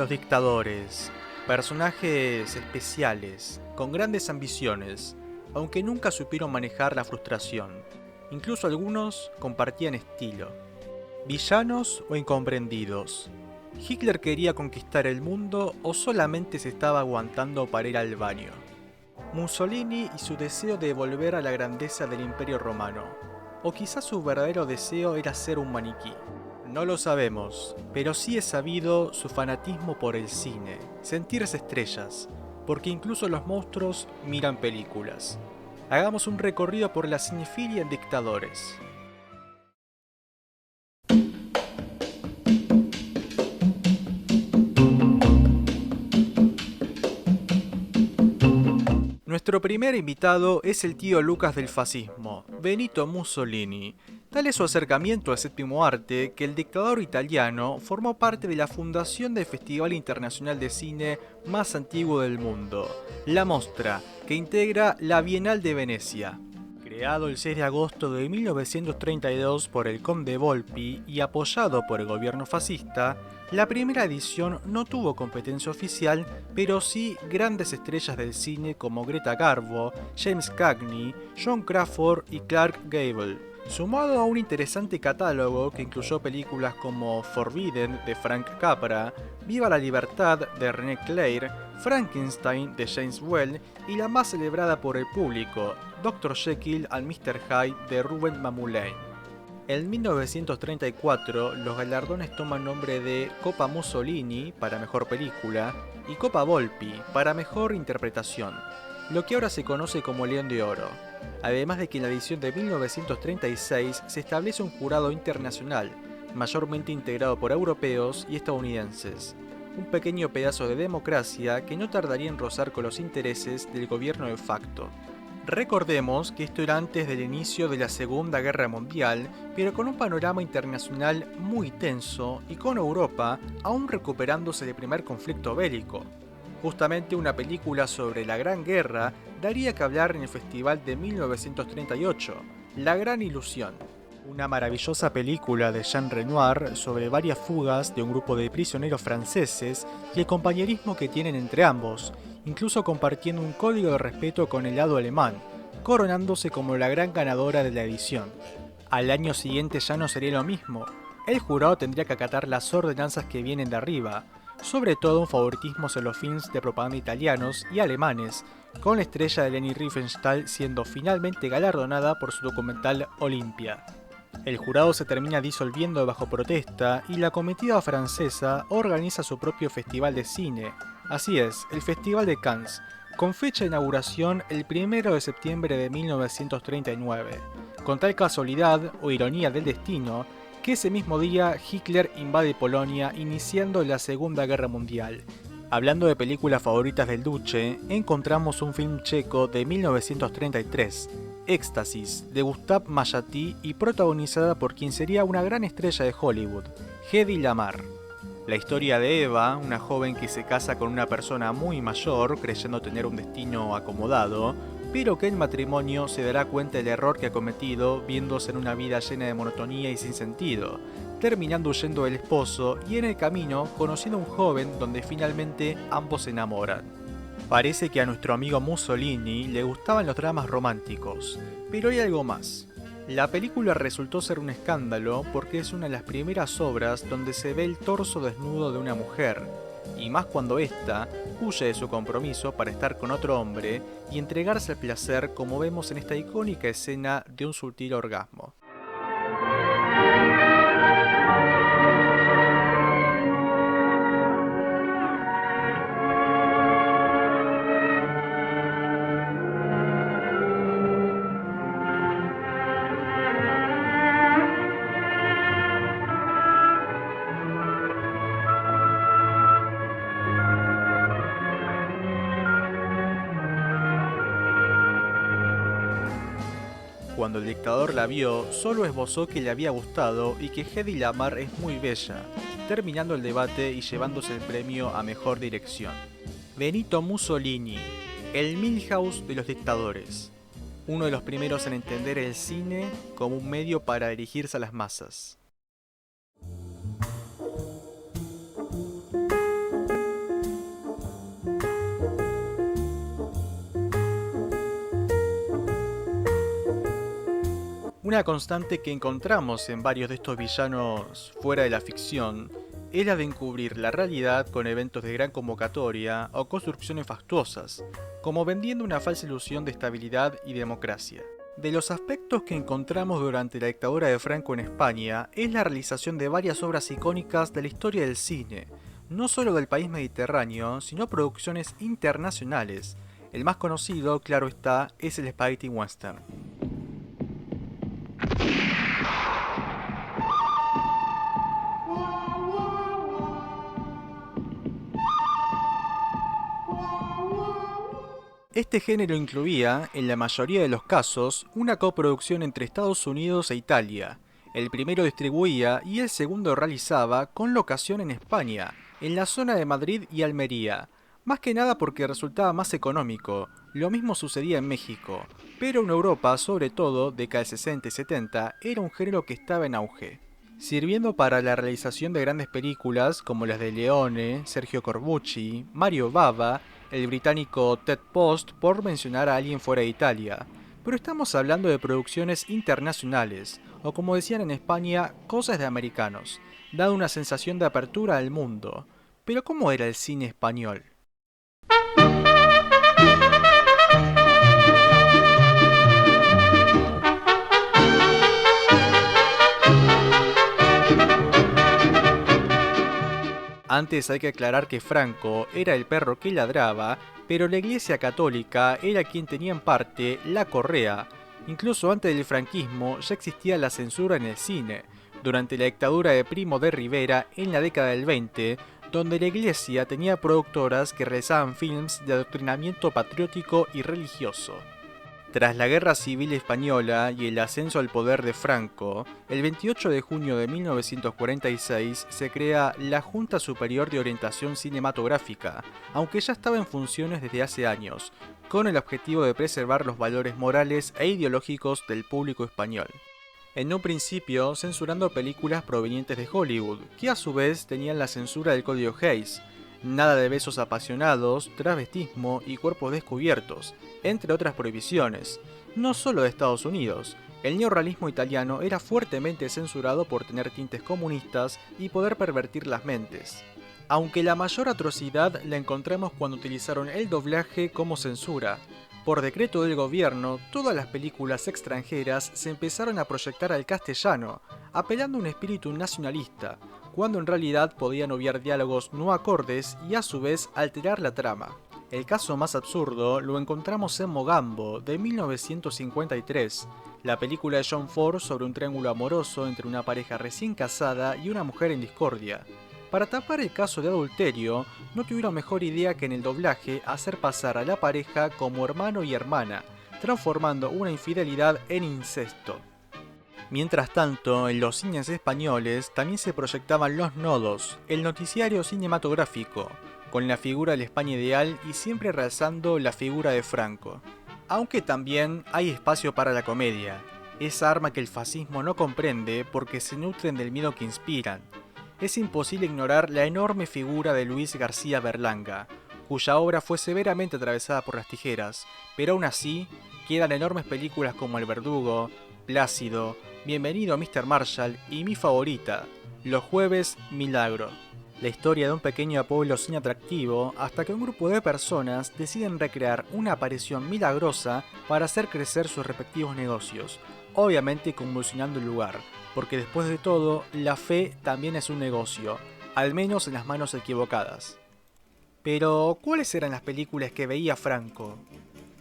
los dictadores, personajes especiales, con grandes ambiciones, aunque nunca supieron manejar la frustración. Incluso algunos compartían estilo. Villanos o incomprendidos. ¿Hitler quería conquistar el mundo o solamente se estaba aguantando para ir al baño? Mussolini y su deseo de volver a la grandeza del Imperio Romano. O quizás su verdadero deseo era ser un maniquí. No lo sabemos, pero sí es sabido su fanatismo por el cine, sentirse estrellas, porque incluso los monstruos miran películas. Hagamos un recorrido por la cinefilia en dictadores. Nuestro primer invitado es el tío Lucas del fascismo, Benito Mussolini. Tal es su acercamiento al séptimo arte que el dictador italiano formó parte de la fundación del Festival Internacional de Cine más antiguo del mundo, la Mostra, que integra la Bienal de Venecia. Creado el 6 de agosto de 1932 por el conde Volpi y apoyado por el gobierno fascista, la primera edición no tuvo competencia oficial, pero sí grandes estrellas del cine como Greta Garbo, James Cagney, John Crawford y Clark Gable, sumado a un interesante catálogo que incluyó películas como Forbidden de Frank Capra, Viva la Libertad de René Clair, Frankenstein de James Whale y la más celebrada por el público, Dr. Jekyll and Mr. Hyde de Ruben Mamoulian. En 1934, los galardones toman nombre de Copa Mussolini para mejor película y Copa Volpi para mejor interpretación, lo que ahora se conoce como León de Oro. Además de que en la edición de 1936 se establece un jurado internacional, mayormente integrado por europeos y estadounidenses. Un pequeño pedazo de democracia que no tardaría en rozar con los intereses del gobierno de facto. Recordemos que esto era antes del inicio de la Segunda Guerra Mundial, pero con un panorama internacional muy tenso y con Europa aún recuperándose del primer conflicto bélico. Justamente una película sobre la Gran Guerra daría que hablar en el festival de 1938, La Gran Ilusión. Una maravillosa película de Jean Renoir sobre varias fugas de un grupo de prisioneros franceses y el compañerismo que tienen entre ambos, incluso compartiendo un código de respeto con el lado alemán, coronándose como la gran ganadora de la edición. Al año siguiente ya no sería lo mismo, el jurado tendría que acatar las ordenanzas que vienen de arriba, sobre todo un favoritismo en los films de propaganda italianos y alemanes, con la estrella de Leni Riefenstahl siendo finalmente galardonada por su documental Olympia. El jurado se termina disolviendo bajo protesta y la comitiva francesa organiza su propio festival de cine, así es, el Festival de Cannes, con fecha de inauguración el 1 de septiembre de 1939, con tal casualidad o ironía del destino que ese mismo día Hitler invade Polonia iniciando la Segunda Guerra Mundial. Hablando de películas favoritas del Duce, encontramos un film checo de 1933, Éxtasis, de Gustav Majatý y protagonizada por quien sería una gran estrella de Hollywood, Hedy Lamarr. La historia de Eva, una joven que se casa con una persona muy mayor, creyendo tener un destino acomodado, pero que en matrimonio se dará cuenta del error que ha cometido, viéndose en una vida llena de monotonía y sin sentido, terminando huyendo del esposo y en el camino conociendo a un joven donde finalmente ambos se enamoran. Parece que a nuestro amigo Mussolini le gustaban los dramas románticos, pero hay algo más. La película resultó ser un escándalo porque es una de las primeras obras donde se ve el torso desnudo de una mujer, y más cuando ésta huye de su compromiso para estar con otro hombre y entregarse al placer como vemos en esta icónica escena de un sutil orgasmo. Cuando el dictador la vio, solo esbozó que le había gustado y que Hedy Lamarr es muy bella, terminando el debate y llevándose el premio a mejor dirección. Benito Mussolini, el Milhouse de los dictadores, uno de los primeros en entender el cine como un medio para dirigirse a las masas. Una constante que encontramos en varios de estos villanos fuera de la ficción es la de encubrir la realidad con eventos de gran convocatoria o construcciones fastuosas, como vendiendo una falsa ilusión de estabilidad y democracia. De los aspectos que encontramos durante la dictadura de Franco en España es la realización de varias obras icónicas de la historia del cine, no solo del país mediterráneo, sino producciones internacionales. El más conocido, claro está, es el Spaghetti Western. Este género incluía, en la mayoría de los casos, una coproducción entre Estados Unidos e Italia. El primero distribuía y el segundo realizaba con locación en España, en la zona de Madrid y Almería, más que nada porque resultaba más económico. Lo mismo sucedía en México, pero en Europa, sobre todo, década del 60 y 70, era un género que estaba en auge, sirviendo para la realización de grandes películas como las de Leone, Sergio Corbucci, Mario Bava, el británico Ted Post, por mencionar a alguien fuera de Italia. Pero estamos hablando de producciones internacionales, o como decían en España, cosas de americanos, dando una sensación de apertura al mundo. Pero ¿cómo era el cine español? Antes hay que aclarar que Franco era el perro que ladraba, pero la Iglesia Católica era quien tenía en parte la correa. Incluso antes del franquismo ya existía la censura en el cine, durante la dictadura de Primo de Rivera en la década del 20, donde la Iglesia tenía productoras que realizaban films de adoctrinamiento patriótico y religioso. Tras la Guerra Civil Española y el ascenso al poder de Franco, el 28 de junio de 1946 se crea la Junta Superior de Orientación Cinematográfica, aunque ya estaba en funciones desde hace años, con el objetivo de preservar los valores morales e ideológicos del público español. En un principio, censurando películas provenientes de Hollywood, que a su vez tenían la censura del Código Hays. Nada de besos apasionados, travestismo y cuerpos descubiertos, entre otras prohibiciones. No solo de Estados Unidos, el neorrealismo italiano era fuertemente censurado por tener tintes comunistas y poder pervertir las mentes. Aunque la mayor atrocidad la encontramos cuando utilizaron el doblaje como censura. Por decreto del gobierno, todas las películas extranjeras se empezaron a proyectar al castellano, apelando a un espíritu nacionalista, cuando en realidad podían obviar diálogos no acordes y a su vez alterar la trama. El caso más absurdo lo encontramos en Mogambo, de 1953, la película de John Ford sobre un triángulo amoroso entre una pareja recién casada y una mujer en discordia. Para tapar el caso de adulterio, no tuvieron mejor idea que en el doblaje hacer pasar a la pareja como hermano y hermana, transformando una infidelidad en incesto. Mientras tanto, en los cines españoles también se proyectaban Los Nodos, el noticiario cinematográfico, con la figura del España ideal y siempre realzando la figura de Franco. Aunque también hay espacio para la comedia, esa arma que el fascismo no comprende porque se nutren del miedo que inspiran. Es imposible ignorar la enorme figura de Luis García Berlanga, cuya obra fue severamente atravesada por las tijeras, pero aún así quedan enormes películas como El Verdugo, Plácido, Bienvenido a Mr. Marshall y mi favorita, Los Jueves Milagro. La historia de un pequeño pueblo sin atractivo hasta que un grupo de personas deciden recrear una aparición milagrosa para hacer crecer sus respectivos negocios, obviamente convulsionando el lugar, porque después de todo, la fe también es un negocio, al menos en las manos equivocadas. Pero, ¿cuáles eran las películas que veía Franco?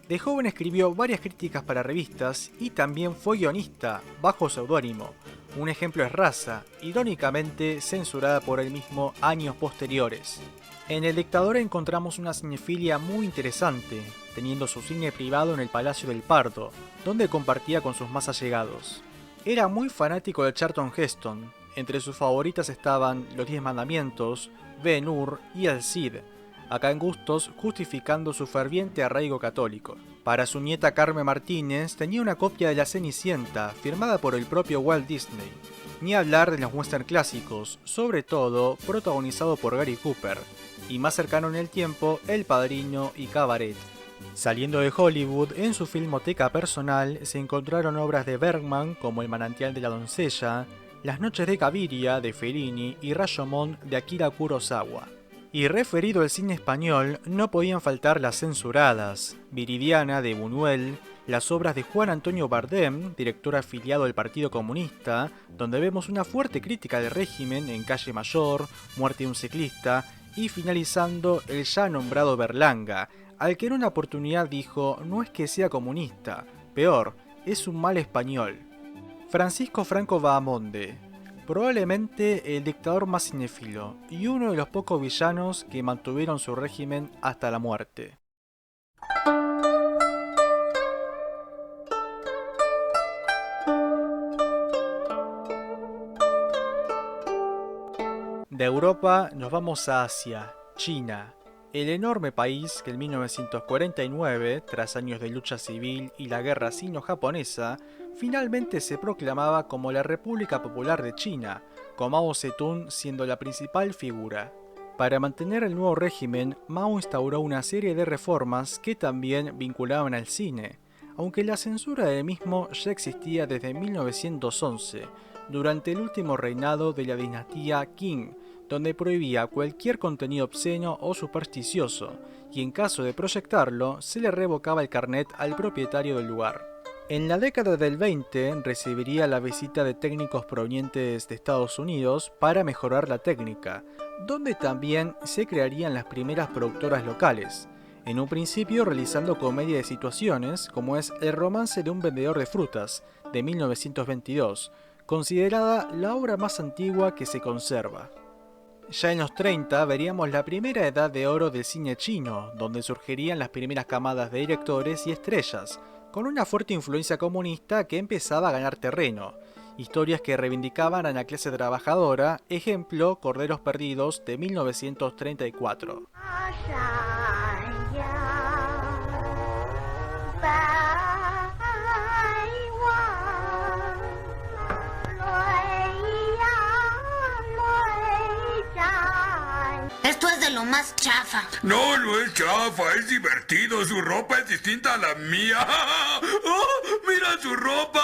De joven escribió varias críticas para revistas y también fue guionista, bajo seudónimo. Un ejemplo es Raza, irónicamente censurada por él mismo años posteriores. En El Dictador encontramos una cinefilia muy interesante, teniendo su cine privado en el Palacio del Pardo, donde compartía con sus más allegados. Era muy fanático de Charlton Heston, entre sus favoritas estaban Los 10 Mandamientos, Ben-Hur y El Cid, acá en gustos justificando su ferviente arraigo católico. Para su nieta Carmen Martínez tenía una copia de La Cenicienta, firmada por el propio Walt Disney. Ni hablar de los western clásicos, sobre todo protagonizado por Gary Cooper, y más cercano en el tiempo, El Padrino y Cabaret. Saliendo de Hollywood, en su filmoteca personal se encontraron obras de Bergman como El manantial de la doncella, Las noches de Cabiria de Fellini y Rashomon de Akira Kurosawa. Y referido al cine español, no podían faltar las censuradas, Viridiana de Buñuel, las obras de Juan Antonio Bardem, director afiliado del Partido Comunista, donde vemos una fuerte crítica del régimen en Calle Mayor, Muerte de un ciclista, y finalizando el ya nombrado Berlanga, al que en una oportunidad dijo: no es que sea comunista, peor, es un mal español. Francisco Franco Bahamonde, probablemente el dictador más cinéfilo y uno de los pocos villanos que mantuvieron su régimen hasta la muerte. De Europa nos vamos a Asia, China, el enorme país que en 1949, tras años de lucha civil y la guerra sino-japonesa, finalmente se proclamaba como la República Popular de China, con Mao Zedong siendo la principal figura. Para mantener el nuevo régimen, Mao instauró una serie de reformas que también vinculaban al cine, aunque la censura del mismo ya existía desde 1911, durante el último reinado de la dinastía Qing, donde prohibía cualquier contenido obsceno o supersticioso, y en caso de proyectarlo, se le revocaba el carnet al propietario del lugar. En la década del 20 recibiría la visita de técnicos provenientes de Estados Unidos para mejorar la técnica, donde también se crearían las primeras productoras locales, en un principio realizando comedia de situaciones como es El romance de un vendedor de frutas, de 1922, considerada la obra más antigua que se conserva. Ya en los 30 veríamos la primera edad de oro del cine chino, donde surgirían las primeras camadas de directores y estrellas, con una fuerte influencia comunista que empezaba a ganar terreno, historias que reivindicaban a la clase trabajadora, ejemplo Corderos Perdidos de 1934. Esto es de lo más chafa. No, no es chafa, es divertido. Su ropa es distinta a la mía. ¡Oh, mira su ropa!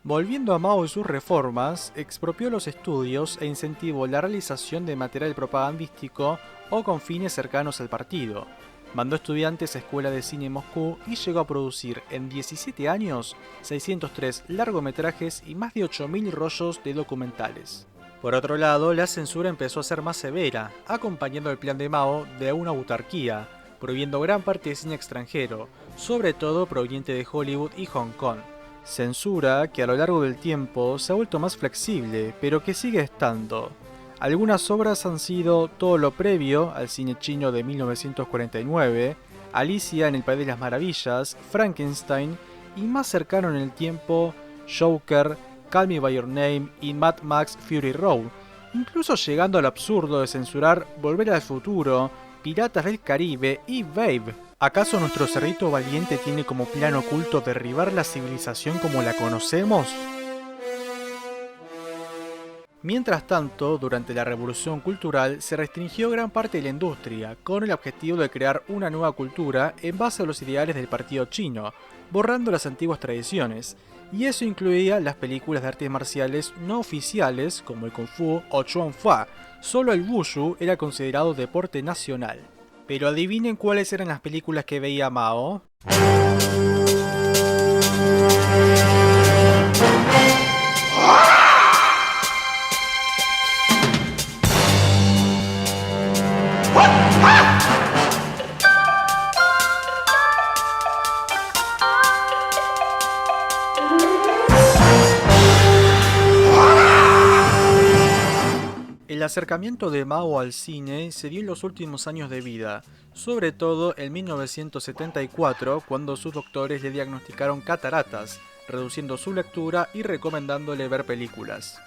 Volviendo a Mao y sus reformas, expropió los estudios e incentivó la realización de material propagandístico o con fines cercanos al partido. Mandó estudiantes a escuela de cine en Moscú y llegó a producir en 17 años 603 largometrajes y más de 8.000 rollos de documentales. Por otro lado, la censura empezó a ser más severa, acompañando el plan de Mao de una autarquía, prohibiendo gran parte de cine extranjero, sobre todo proveniente de Hollywood y Hong Kong. Censura que a lo largo del tiempo se ha vuelto más flexible, pero que sigue estando. Algunas obras han sido todo lo previo al cine chino de 1949, Alicia en el País de las Maravillas, Frankenstein y más cercano en el tiempo, Joker, Call Me By Your Name y Mad Max Fury Road, incluso llegando al absurdo de censurar Volver al Futuro, Piratas del Caribe y Babe. ¿Acaso nuestro cerrito valiente tiene como plan oculto derribar la civilización como la conocemos? Mientras tanto, durante la Revolución Cultural se restringió gran parte de la industria, con el objetivo de crear una nueva cultura en base a los ideales del partido chino, borrando las antiguas tradiciones, y eso incluía las películas de artes marciales no oficiales como el Kung Fu o Chuan Fa. Solo el Wushu era considerado deporte nacional. Pero adivinen cuáles eran las películas que veía Mao. El acercamiento de Mao al cine se dio en los últimos años de vida, sobre todo en 1974, cuando sus doctores le diagnosticaron cataratas, reduciendo su lectura y recomendándole ver películas.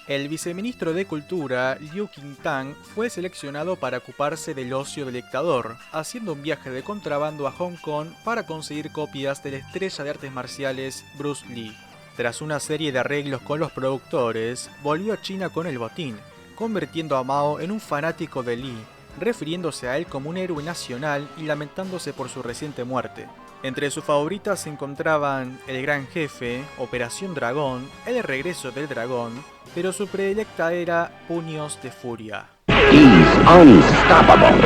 El viceministro de Cultura, Liu Qingtang, fue seleccionado para ocuparse del ocio del dictador, haciendo un viaje de contrabando a Hong Kong para conseguir copias de la estrella de artes marciales Bruce Lee. Tras una serie de arreglos con los productores, volvió a China con el botín, convirtiendo a Mao en un fanático de Lee, refiriéndose a él como un héroe nacional y lamentándose por su reciente muerte. Entre sus favoritas se encontraban El Gran Jefe, Operación Dragón, El Regreso del Dragón, pero su predilecta era Puños de Furia. He's unstoppable,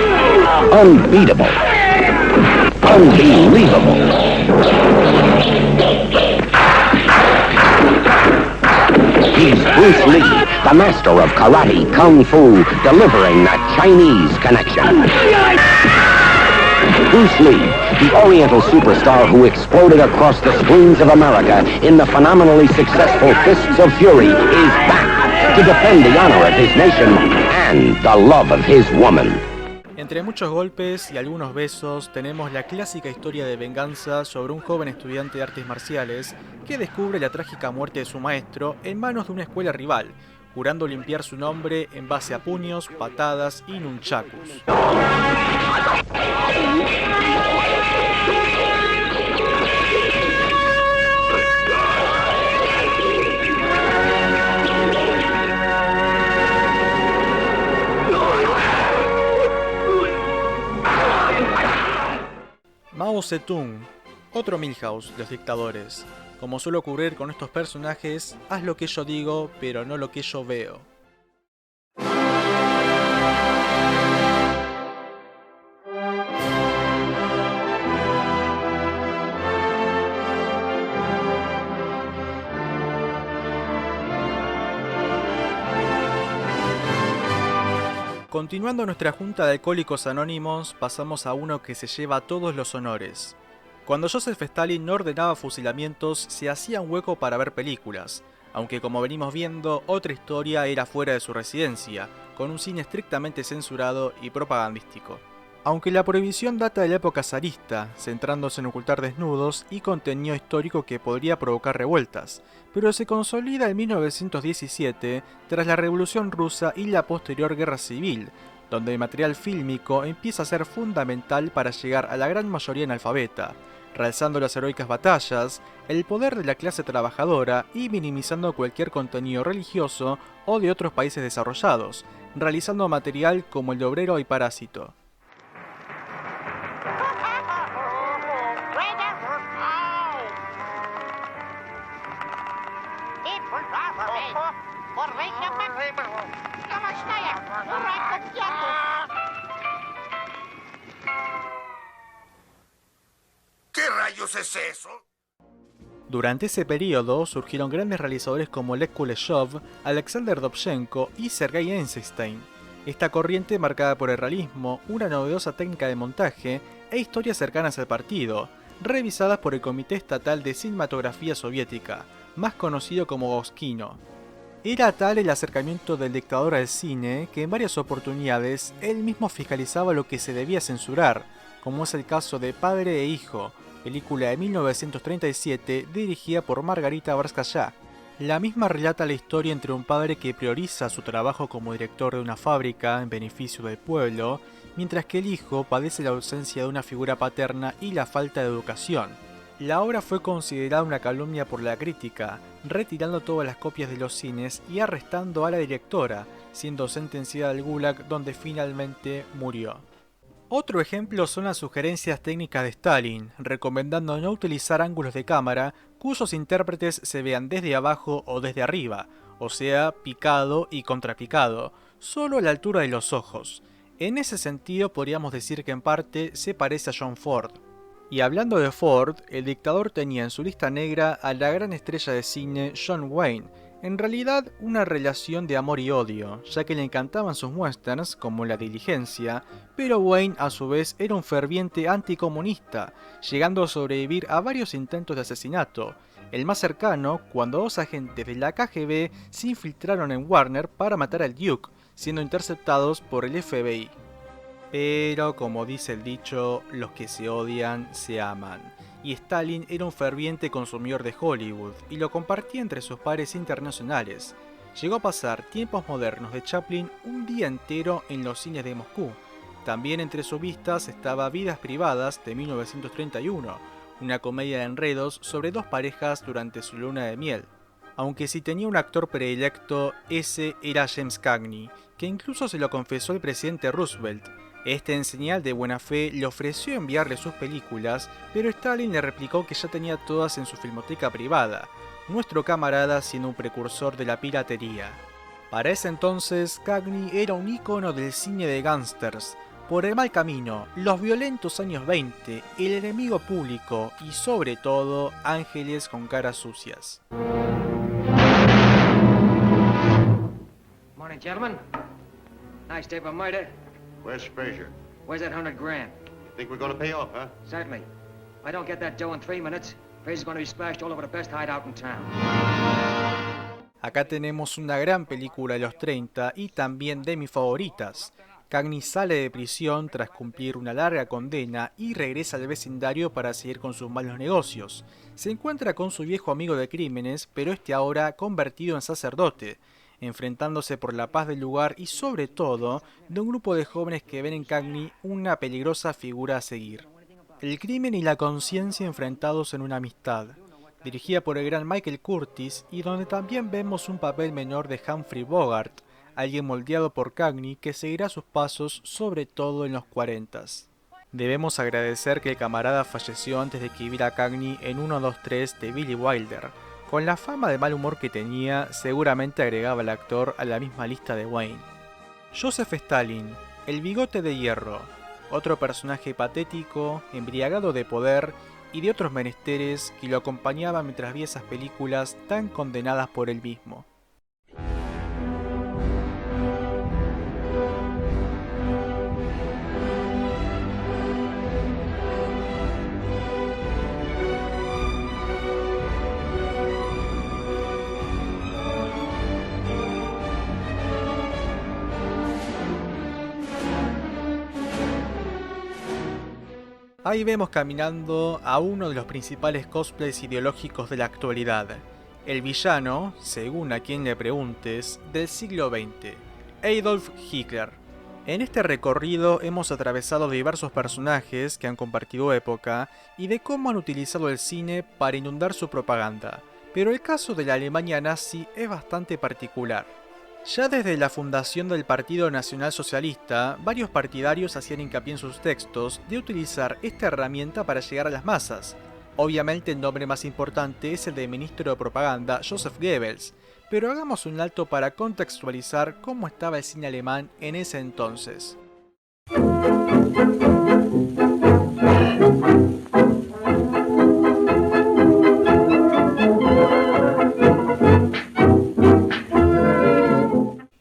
unbeatable, unbelievable. He's Bruce Lee, the master of karate, kung fu, delivering the Chinese connection. Bruce Lee, the Oriental superstar who exploded across the screens of America in the phenomenally successful Fists of Fury, is back to defend the honor of his nation and the love of his woman. Entre muchos golpes y algunos besos, tenemos la clásica historia de venganza sobre un joven estudiante de artes marciales que descubre la trágica muerte de su maestro en manos de una escuela rival, jurando limpiar su nombre en base a puños, patadas y nunchakus. Mao Zedong, otro Milhouse de los dictadores. Como suele ocurrir con estos personajes, haz lo que yo digo, pero no lo que yo veo. Continuando nuestra junta de alcohólicos anónimos, pasamos a uno que se lleva todos los honores. Cuando Joseph Stalin no ordenaba fusilamientos, se hacía un hueco para ver películas, aunque como venimos viendo, otra historia era fuera de su residencia, con un cine estrictamente censurado y propagandístico. Aunque la prohibición data de la época zarista, centrándose en ocultar desnudos y contenido histórico que podría provocar revueltas, pero se consolida en 1917 tras la Revolución Rusa y la posterior Guerra Civil, donde el material fílmico empieza a ser fundamental para llegar a la gran mayoría analfabeta, realzando las heroicas batallas, el poder de la clase trabajadora y minimizando cualquier contenido religioso o de otros países desarrollados, realizando material como El Obrero y Parásito. ¿Qué rayos es eso? Durante ese periodo surgieron grandes realizadores como Lev Kuleshov, Alexander Dovzhenko y Sergei Eisenstein. Esta corriente marcada por el realismo, una novedosa técnica de montaje e historias cercanas al partido, revisadas por el Comité Estatal de Cinematografía Soviética, más conocido como Goskino. Era tal el acercamiento del dictador al cine que en varias oportunidades él mismo fiscalizaba lo que se debía censurar, como es el caso de Padre e Hijo, película de 1937 dirigida por Margarita Barskaya. La misma relata la historia entre un padre que prioriza su trabajo como director de una fábrica en beneficio del pueblo, mientras que el hijo padece la ausencia de una figura paterna y la falta de educación. La obra fue considerada una calumnia por la crítica, retirando todas las copias de los cines y arrestando a la directora, siendo sentenciada al Gulag donde finalmente murió. Otro ejemplo son las sugerencias técnicas de Stalin, recomendando no utilizar ángulos de cámara cuyos intérpretes se vean desde abajo o desde arriba, o sea, picado y contrapicado, solo a la altura de los ojos. En ese sentido podríamos decir que en parte se parece a John Ford. Y hablando de Ford, el dictador tenía en su lista negra a la gran estrella de cine John Wayne, en realidad una relación de amor y odio, ya que le encantaban sus westerns como La Diligencia, pero Wayne a su vez era un ferviente anticomunista, llegando a sobrevivir a varios intentos de asesinato, el más cercano cuando dos agentes de la KGB se infiltraron en Warner para matar al Duke, siendo interceptados por el FBI. Pero, como dice el dicho, los que se odian se aman. Y Stalin era un ferviente consumidor de Hollywood y lo compartía entre sus pares internacionales. Llegó a pasar Tiempos Modernos de Chaplin un día entero en los cines de Moscú. También entre sus vistas estaba Vidas Privadas de 1931, una comedia de enredos sobre dos parejas durante su luna de miel. Aunque si tenía un actor predilecto, ese era James Cagney, que incluso se lo confesó el presidente Roosevelt. Este, en señal de buena fe, le ofreció enviarle sus películas, pero Stalin le replicó que ya tenía todas en su filmoteca privada, nuestro camarada siendo un precursor de la piratería. Para ese entonces, Cagney era un ícono del cine de gángsters. Por el mal camino, los violentos años 20, el enemigo público y sobre todo, ángeles con caras sucias. Morning, gentlemen. Nice day for murder. Where's Frazier? Where's that $100 grand? Think we're gonna pay off, huh? Certainly. If I don't get that dough in 3 minutes, Frazier's gonna be splashed all over the best hideout in town. Acá tenemos una gran película de los 30 y también de mis favoritas. Cagney sale de prisión tras cumplir una larga condena y regresa al vecindario para seguir con sus malos negocios. Se encuentra con su viejo amigo de crímenes, pero este ahora convertido en sacerdote, enfrentándose por la paz del lugar y sobre todo de un grupo de jóvenes que ven en Cagney una peligrosa figura a seguir. El crimen y la conciencia enfrentados en una amistad, dirigida por el gran Michael Curtiz y donde también vemos un papel menor de Humphrey Bogart, alguien moldeado por Cagney que seguirá sus pasos sobre todo en los 40s. Debemos agradecer que el camarada falleció antes de que viera a Cagney en 1-2-3 de Billy Wilder. Con la fama de mal humor que tenía, seguramente agregaba al actor a la misma lista de Wayne. Joseph Stalin, el bigote de hierro, otro personaje patético, embriagado de poder y de otros menesteres que lo acompañaban mientras veía esas películas tan condenadas por él mismo. Ahí vemos caminando a uno de los principales cosplays ideológicos de la actualidad, el villano, según a quien le preguntes, del siglo XX, Adolf Hitler. En este recorrido hemos atravesado diversos personajes que han compartido época y de cómo han utilizado el cine para inundar su propaganda, pero el caso de la Alemania nazi es bastante particular. Ya desde la fundación del Partido Nacional Socialista, varios partidarios hacían hincapié en sus textos de utilizar esta herramienta para llegar a las masas. Obviamente el nombre más importante es el del ministro de propaganda Joseph Goebbels, pero hagamos un alto para contextualizar cómo estaba el cine alemán en ese entonces.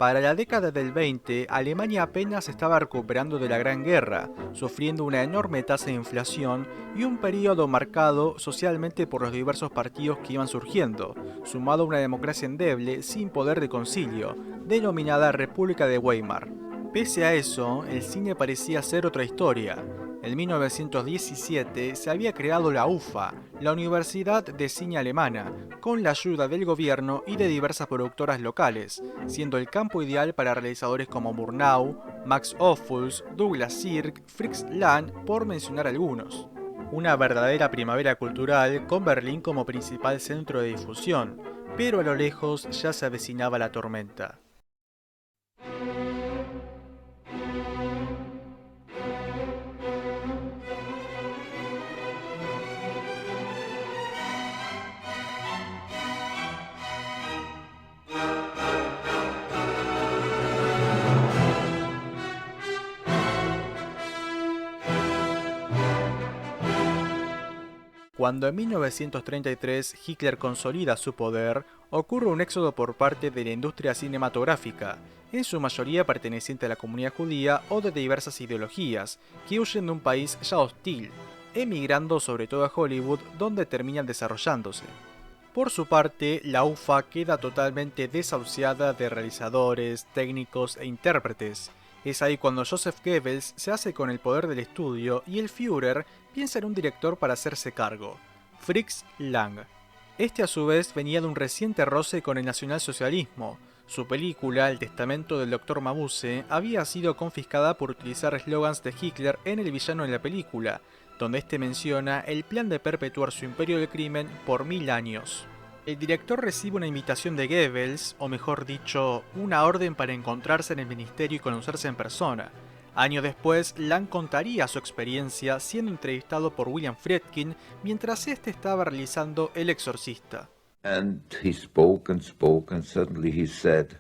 Para la década del 20, Alemania apenas estaba recuperando de la Gran Guerra, sufriendo una enorme tasa de inflación y un periodo marcado socialmente por los diversos partidos que iban surgiendo, sumado a una democracia endeble sin poder de concilio, denominada República de Weimar. Pese a eso, el cine parecía ser otra historia. En 1917 se había creado la UFA, la Universidad de Cine Alemana, con la ayuda del gobierno y de diversas productoras locales, siendo el campo ideal para realizadores como Murnau, Max Ophüls, Douglas Sirk, Fritz Lang, por mencionar algunos. Una verdadera primavera cultural con Berlín como principal centro de difusión, pero a lo lejos ya se avecinaba la tormenta. Cuando en 1933 Hitler consolida su poder, ocurre un éxodo por parte de la industria cinematográfica, en su mayoría perteneciente a la comunidad judía o de diversas ideologías, que huyen de un país ya hostil, emigrando sobre todo a Hollywood, donde terminan desarrollándose. Por su parte, la UFA queda totalmente desahuciada de realizadores, técnicos e intérpretes. Es ahí cuando Joseph Goebbels se hace con el poder del estudio y el Führer piensa en un director para hacerse cargo, Fritz Lang. Este a su vez venía de un reciente roce con el nacionalsocialismo. Su película, El testamento del Dr. Mabuse, había sido confiscada por utilizar eslogans de Hitler en el villano de la película, donde este menciona el plan de perpetuar su imperio del crimen por 1000 años. El director recibe una invitación de Goebbels, o mejor dicho, una orden para encontrarse en el ministerio y conocerse en persona. Años después, Lang contaría su experiencia siendo entrevistado por William Friedkin mientras este estaba realizando El Exorcista. And he spoke, and suddenly he said,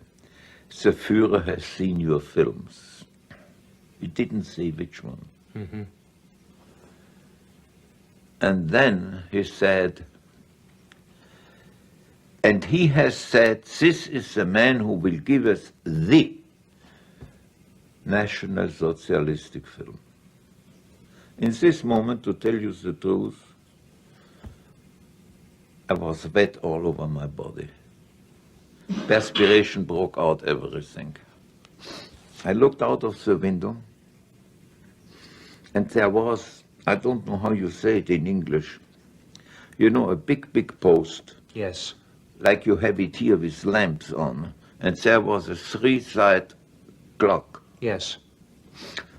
"The Führer has seen your films." He didn't say which one. Mm-hmm. And then he said, and he has said, this is the man who will give us the National Socialistic film. In this moment, to tell you the truth, I was wet all over my body. Perspiration broke out everything. I looked out of the window, and there was, I don't know how you say it in English, you know, a big post. Yes. Like you have it here with lamps on, and there was a 3-side clock. Yes.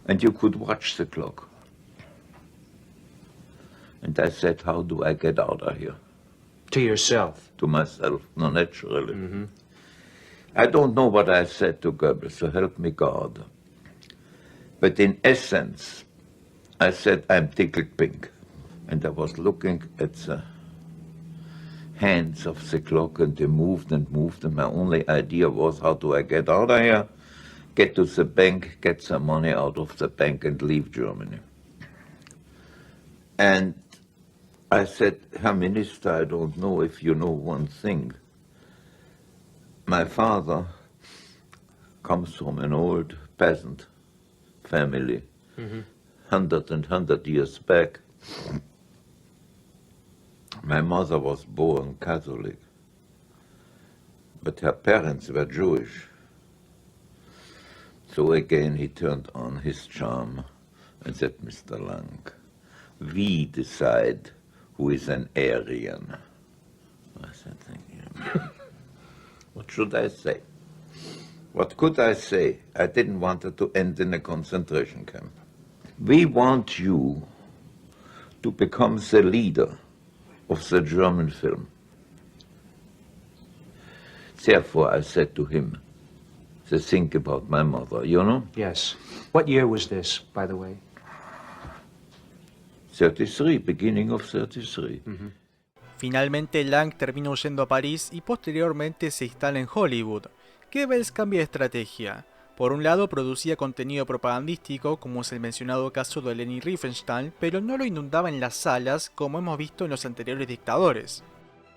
And you could watch the clock. And I said, how do I get out of here? To yourself? To myself, no, naturally. Mm-hmm. I don't know what I said to Goebbels, so help me God. But in essence, I said, I'm tickled pink. And I was looking at the hands of the clock, and they moved, and my only idea was, how do I get out of here? Get to the bank, get some money out of the bank, and leave Germany. And I said, Herr Minister, I don't know if you know one thing. My father comes from an old peasant family, 100 years back. My mother was born Catholic, but her parents were Jewish. So again he turned on his charm and said, Mr. Lang, we decide who is an Aryan. I said, thank you. What should I say? What could I say? I didn't want it to end in a concentration camp. We want you to become the leader of the German film. Therefore, I said to him, think about my mother, you know? Yes. What year was this, by the way? 33, beginning of 33. Mm-hmm. Finalmente Lang termina huyendo a París y posteriormente se instala en Hollywood. Goebbels cambia de estrategia. Por un lado producía contenido propagandístico, como es el mencionado caso de Leni Riefenstahl, pero no lo inundaba en las salas como hemos visto en los anteriores dictadores.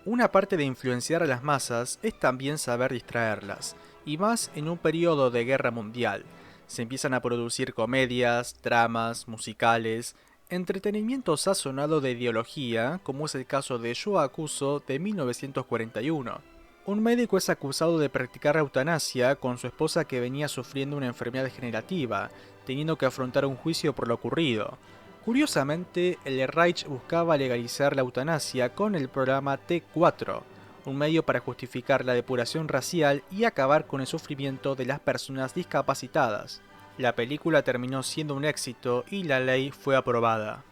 Una parte de influenciar a las masas es también saber distraerlas, y más en un periodo de guerra mundial. Se empiezan a producir comedias, dramas, musicales, entretenimiento sazonado de ideología, como es el caso de Yo Acuso de 1941. Un médico es acusado de practicar eutanasia con su esposa que venía sufriendo una enfermedad degenerativa, teniendo que afrontar un juicio por lo ocurrido. Curiosamente, el Reich buscaba legalizar la eutanasia con el programa T4, un medio para justificar la depuración racial y acabar con el sufrimiento de las personas discapacitadas. La película terminó siendo un éxito y la ley fue aprobada.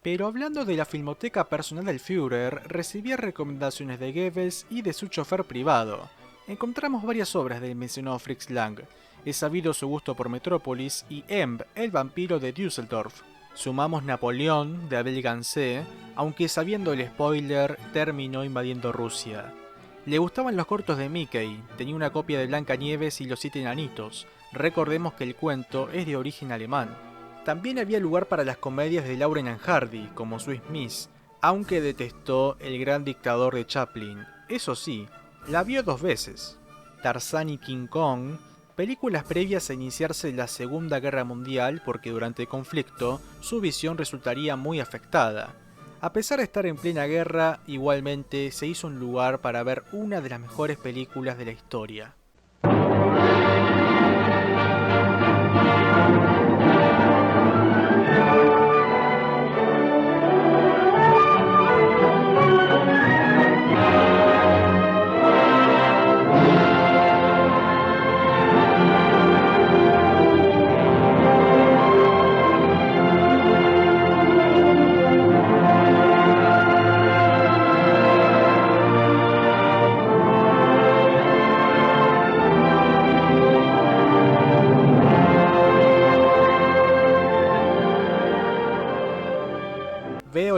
Pero hablando de la filmoteca personal del Führer, recibía recomendaciones de Goebbels y de su chofer privado. Encontramos varias obras del mencionado Fritz Lang. Es sabido su gusto por Metrópolis y Emb, el vampiro de Düsseldorf. Sumamos Napoleón de Abel Gansé, aunque sabiendo el spoiler, terminó invadiendo Rusia. Le gustaban los cortos de Mickey, tenía una copia de Blancanieves y los 7 enanitos. Recordemos que el cuento es de origen alemán. También había lugar para las comedias de Laurel and Hardy, como Swiss Miss, aunque detestó El gran dictador de Chaplin. Eso sí, la vio 2 veces. Tarzán y King Kong, películas previas a iniciarse la Segunda Guerra Mundial porque durante el conflicto su visión resultaría muy afectada. A pesar de estar en plena guerra, igualmente se hizo un lugar para ver una de las mejores películas de la historia.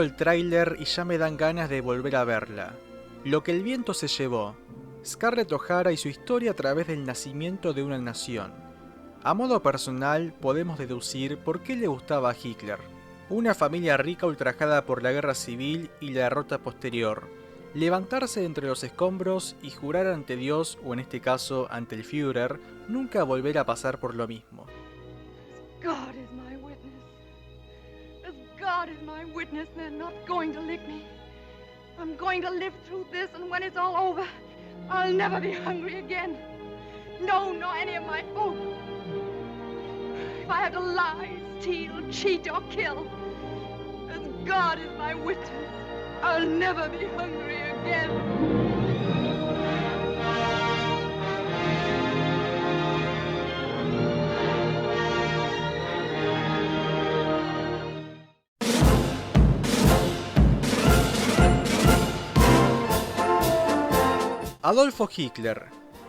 el tráiler y ya me dan ganas de volver a verla. Lo que el viento se llevó. Scarlett O'Hara y su historia a través del nacimiento de una nación. A modo personal, podemos deducir por qué le gustaba a Hitler. Una familia rica ultrajada por la guerra civil y la derrota posterior. Levantarse entre los escombros y jurar ante Dios, o en este caso ante el Führer, nunca volver a pasar por lo mismo. God is my witness. As God is my witness, they're not going to lick me. I'm going to live through this, and when it's all over, I'll never be hungry again. No, nor any of my folk. If I have to lie, steal, cheat, or kill, as God is my witness, I'll never be hungry again. Adolfo Hitler,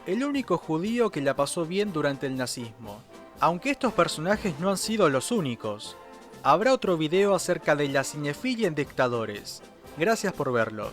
el único judío que la pasó bien durante el nazismo. Aunque estos personajes no han sido los únicos. Habrá otro video acerca de la cinefilia en dictadores. Gracias por verlo.